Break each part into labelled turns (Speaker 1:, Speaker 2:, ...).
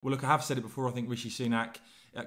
Speaker 1: Well, look, I have said it before. I think Rishi Sunak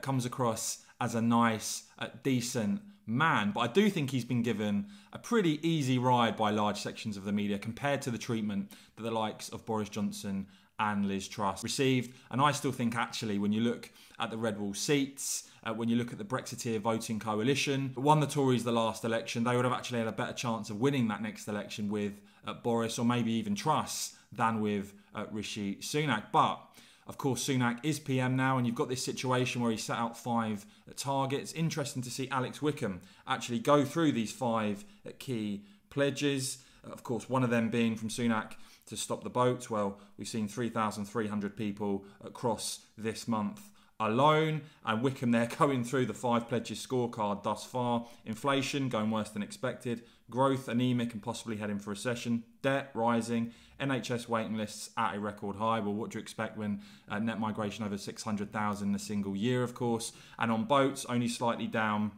Speaker 1: comes across as a nice, decent man. But I do think he's been given a pretty easy ride by large sections of the media compared to the treatment that the likes of Boris Johnson and Liz Truss received. And I still think, actually, when you look at the Red Wall seats, when you look at the Brexiteer voting coalition that won the Tories the last election, they would have actually had a better chance of winning that next election with Boris or maybe even Truss than with Rishi Sunak. But of course, Sunak is PM now, and you've got this situation where he set out 5 targets. Interesting to see Alex Wickham actually go through these 5 key pledges. Of course, one of them being from Sunak to stop the boats. Well, we've seen 3,300 people across this month alone, and Wickham there going through the 5 pledges scorecard thus far. Inflation going worse than expected, growth anemic and possibly heading for recession, debt rising, NHS waiting lists at a record high. Well, what do you expect when net migration over 600,000 in a single year, of course, and on boats only slightly down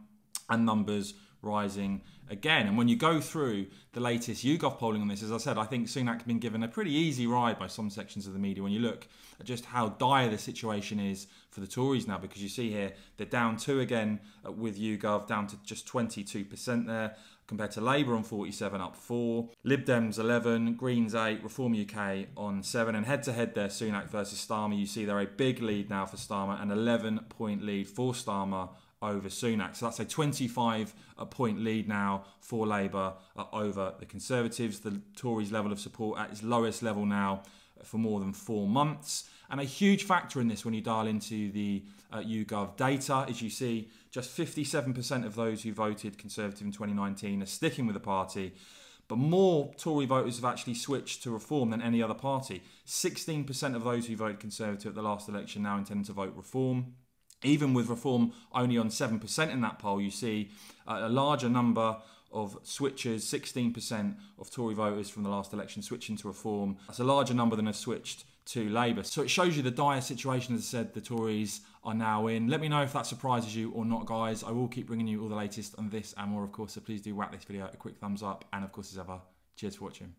Speaker 1: and numbers rising again. And when you go through the latest YouGov polling on this, as I said, I think Sunak's been given a pretty easy ride by some sections of the media when you look at just how dire the situation is for the Tories now, because you see here they're down 2 again with YouGov, down to just 22% there, compared to Labour on 47, up 4, Lib Dems 11, Greens 8, Reform UK on 7, and head-to-head there, Sunak versus Starmer, you see they're a big lead now for Starmer, an 11-point lead for Starmer over Sunak. So that's a 25-point lead now for Labour over the Conservatives. The Tories' level of support at its lowest level now for more than 4 months. And a huge factor in this when you dial into the YouGov data is you see just 57% of those who voted Conservative in 2019 are sticking with the party. But more Tory voters have actually switched to Reform than any other party. 16% of those who voted Conservative at the last election now intend to vote Reform. Even with Reform only on 7% in that poll, you see a larger number of switchers, 16% of Tory voters from the last election switching to Reform. That's a larger number than have switched to Labour. So it shows you the dire situation, as I said, the Tories are now in. Let me know if that surprises you or not, guys. I will keep bringing you all the latest on this and more, of course, so please do whack this video a quick thumbs up. And of course, as ever, cheers for watching.